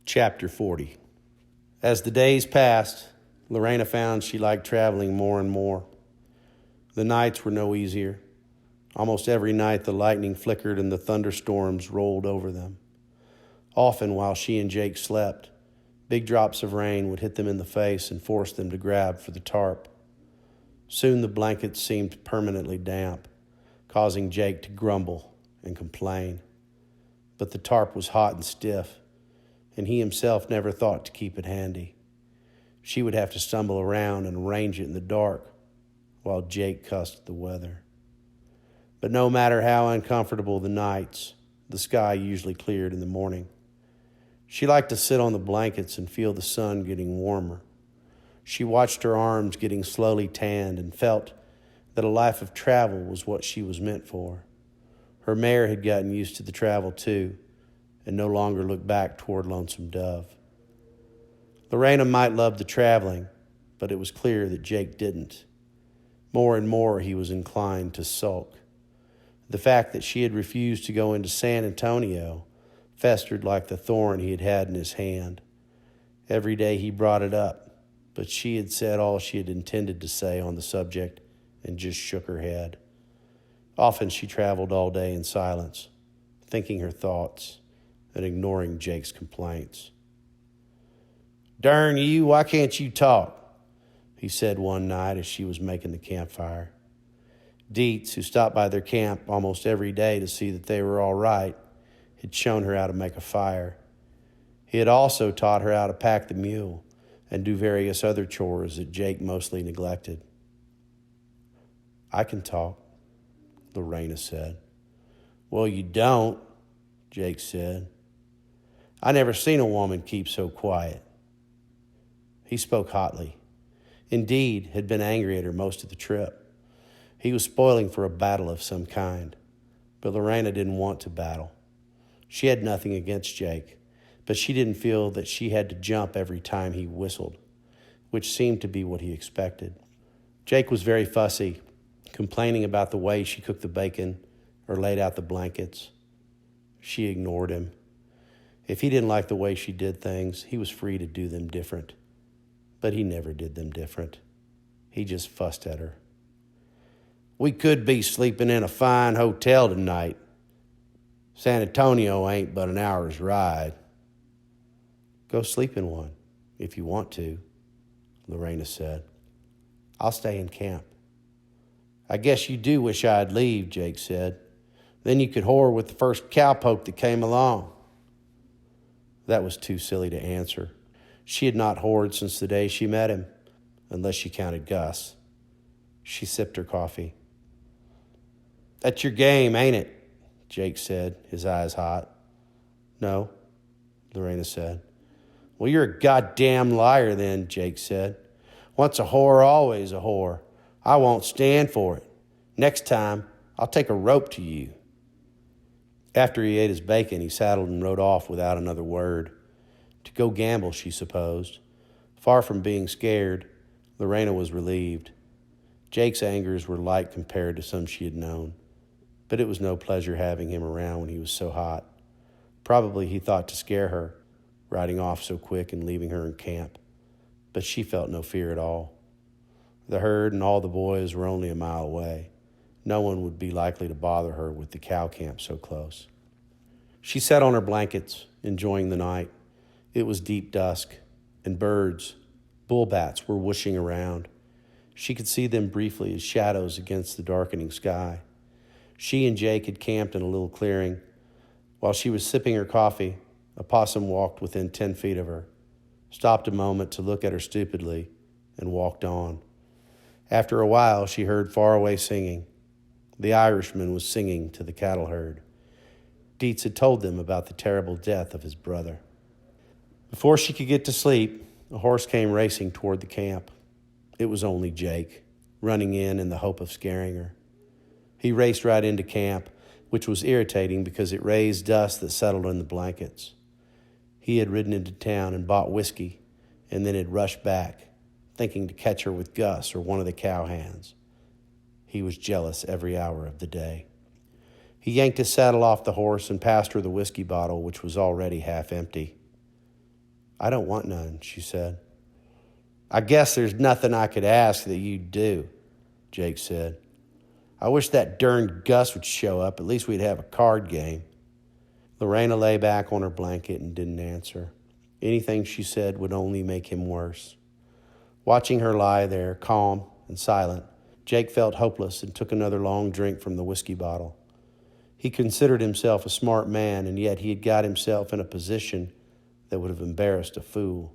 Chapter 40. As the days passed, Lorena found she liked traveling more and more. The nights were no easier. Almost every night the lightning flickered and the thunderstorms rolled over them. Often while she and Jake slept, big drops of rain would hit them in the face and force them to grab for the tarp. Soon the blankets seemed permanently damp, causing Jake to grumble and complain. But the tarp was hot and stiff, and he himself never thought to keep it handy. She would have to stumble around and arrange it in the dark while Jake cussed the weather. But no matter how uncomfortable the nights, the sky usually cleared in the morning. She liked to sit on the blankets and feel the sun getting warmer. She watched her arms getting slowly tanned and felt that a life of travel was what she was meant for. Her mare had gotten used to the travel too, and no longer looked back toward Lonesome Dove. Lorena might love the traveling, but it was clear that Jake didn't. More and more he was inclined to sulk. The fact that she had refused to go into San Antonio festered like the thorn he had had in his hand. Every day he brought it up, but she had said all she had intended to say on the subject and just shook her head. Often she traveled all day in silence, thinking her thoughts and ignoring Jake's complaints. "Darn you, why can't you talk?" he said one night as she was making the campfire. Dietz, who stopped by their camp almost every day to see that they were all right, had shown her how to make a fire. He had also taught her how to pack the mule and do various other chores that Jake mostly neglected. "I can talk," Lorena said. "Well, you don't," Jake said. "I never seen a woman keep so quiet." He spoke hotly. Indeed, had been angry at her most of the trip. He was spoiling for a battle of some kind, but Lorena didn't want to battle. She had nothing against Jake, but she didn't feel that she had to jump every time he whistled, which seemed to be what he expected. Jake was very fussy, complaining about the way she cooked the bacon or laid out the blankets. She ignored him. If he didn't like the way she did things, he was free to do them different. But he never did them different. He just fussed at her. "We could be sleeping in a fine hotel tonight. San Antonio ain't but an hour's ride." "Go sleep in one, if you want to," Lorena said. "I'll stay in camp." "I guess you do wish I'd leave," Jake said. "Then you could whore with the first cowpoke that came along." That was too silly to answer. She had not whored since the day she met him, unless she counted Gus. She sipped her coffee. "That's your game, ain't it?" Jake said, his eyes hot. "No," Lorena said. "Well, you're a goddamn liar then," Jake said. "Once a whore, always a whore. I won't stand for it. Next time, I'll take a rope to you." After he ate his bacon, he saddled and rode off without another word. To go gamble, she supposed. Far from being scared, Lorena was relieved. Jake's angers were light compared to some she had known, but it was no pleasure having him around when he was so hot. Probably he thought to scare her, riding off so quick and leaving her in camp, but she felt no fear at all. The herd and all the boys were only a mile away. No one would be likely to bother her with the cow camp so close. She sat on her blankets, enjoying the night. It was deep dusk, and birds, bullbats, were whooshing around. She could see them briefly as shadows against the darkening sky. She and Jake had camped in a little clearing. While she was sipping her coffee, a possum walked within 10 feet of her, stopped a moment to look at her stupidly, and walked on. After a while, she heard faraway singing. The Irishman was singing to the cattle herd. Dietz had told them about the terrible death of his brother. Before she could get to sleep, a horse came racing toward the camp. It was only Jake, running in the hope of scaring her. He raced right into camp, which was irritating because it raised dust that settled in the blankets. He had ridden into town and bought whiskey, and then had rushed back, thinking to catch her with Gus or one of the cowhands. He was jealous every hour of the day. He yanked his saddle off the horse and passed her the whiskey bottle, which was already half empty. "I don't want none," she said. "I guess there's nothing I could ask that you'd do," Jake said. "I wish that darned Gus would show up. At least we'd have a card game." Lorena lay back on her blanket and didn't answer. Anything she said would only make him worse. Watching her lie there, calm and silent, Jake felt hopeless and took another long drink from the whiskey bottle. He considered himself a smart man, and yet he had got himself in a position that would have embarrassed a fool.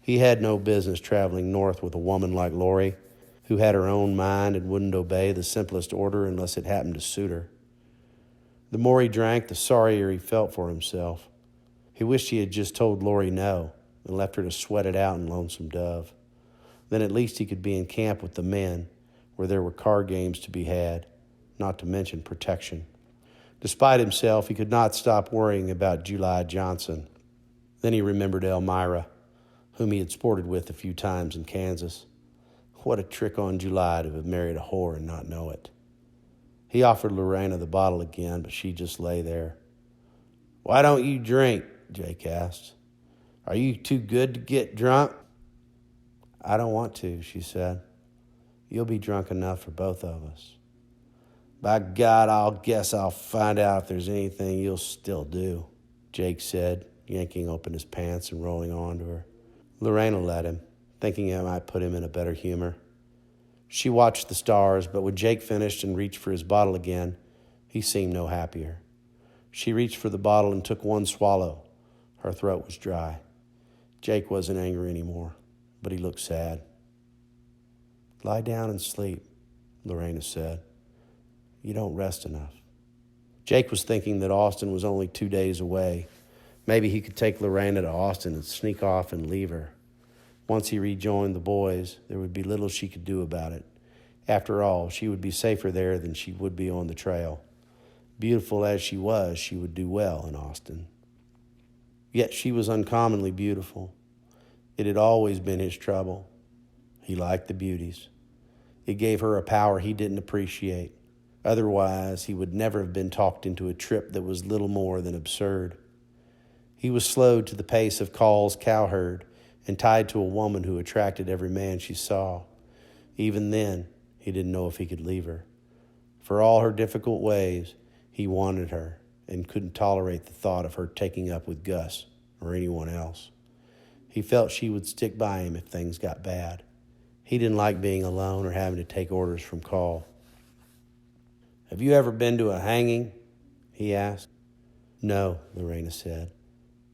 He had no business traveling north with a woman like Lori, who had her own mind and wouldn't obey the simplest order unless it happened to suit her. The more he drank, the sorrier he felt for himself. He wished he had just told Lori no and left her to sweat it out in Lonesome Dove. Then at least he could be in camp with the men, where there were card games to be had, not to mention protection. Despite himself, he could not stop worrying about July Johnson. Then he remembered Elmira, whom he had sported with a few times in Kansas. What a trick on July to have married a whore and not know it. He offered Lorena the bottle again, but she just lay there. "Why don't you drink?" Jake asked. "Are you too good to get drunk?" "I don't want to," she said. "You'll be drunk enough for both of us." "By God, I'll guess I'll find out if there's anything you'll still do," Jake said, yanking open his pants and rolling onto her. Lorena let him, thinking it might put him in a better humor. She watched the stars, but when Jake finished and reached for his bottle again, he seemed no happier. She reached for the bottle and took one swallow. Her throat was dry. Jake wasn't angry anymore, but he looked sad. "Lie down and sleep," Lorena said. "You don't rest enough." Jake was thinking that Austin was only 2 days away. Maybe he could take Lorena to Austin and sneak off and leave her. Once he rejoined the boys, there would be little she could do about it. After all, she would be safer there than she would be on the trail. Beautiful as she would do well in Austin. Yet she was uncommonly beautiful. It had always been his trouble. He liked the beauties. It gave her a power he didn't appreciate. Otherwise, he would never have been talked into a trip that was little more than absurd. He was slowed to the pace of Call's cowherd and tied to a woman who attracted every man she saw. Even then, he didn't know if he could leave her. For all her difficult ways, he wanted her and couldn't tolerate the thought of her taking up with Gus or anyone else. He felt she would stick by him if things got bad. He didn't like being alone or having to take orders from Call. "Have you ever been to a hanging?" he asked. "No," Lorena said.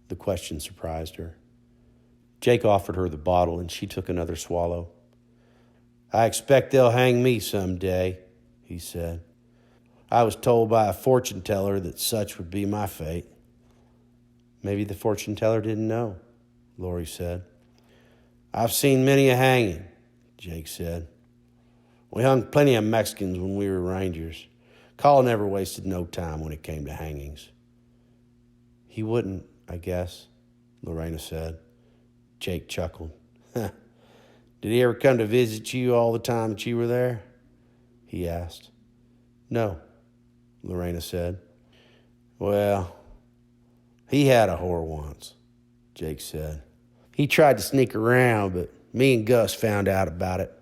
The question surprised her. Jake offered her the bottle, and she took another swallow. "I expect they'll hang me someday," he said. "I was told by a fortune teller that such would be my fate." "Maybe the fortune teller didn't know," Lori said. "I've seen many a hanging," Jake said. "We hung plenty of Mexicans when we were Rangers. Call never wasted no time when it came to hangings." "He wouldn't, I guess," Lorena said. Jake chuckled. "Did he ever come to visit you all the time that you were there?" he asked. "No," Lorena said. "Well, he had a whore once," Jake said. "He tried to sneak around, but me and Gus found out about it.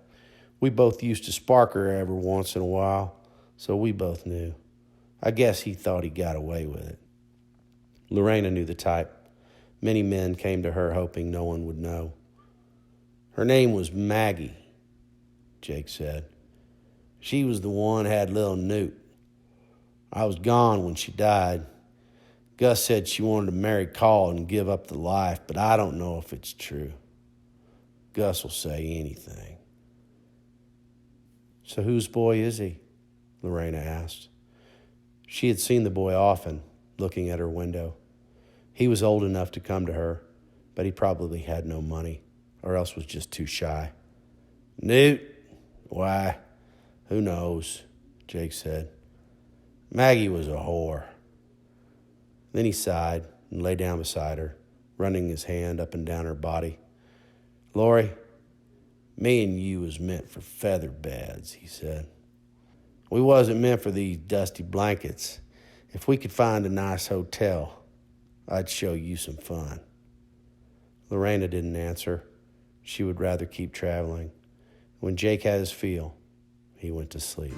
We both used to spark her every once in a while, so we both knew. I guess he thought he got away with it." Lorena knew the type. Many men came to her hoping no one would know. "Her name was Maggie," Jake said. "She was the one who had little Newt. I was gone when she died. Gus said she wanted to marry Call and give up the life, but I don't know if it's true. Gus will say anything." "So whose boy is he?" Lorena asked. She had seen the boy often, looking at her window. He was old enough to come to her, but he probably had no money, or else was just too shy. "Newt? Why, who knows," Jake said. "Maggie was a whore." Then he sighed and lay down beside her, running his hand up and down her body. "Lori, me and you was meant for feather beds," he said. "We wasn't meant for these dusty blankets. If we could find a nice hotel, I'd show you some fun. Lorena didn't answer. She would rather keep traveling. When Jake had his fill, he went to sleep.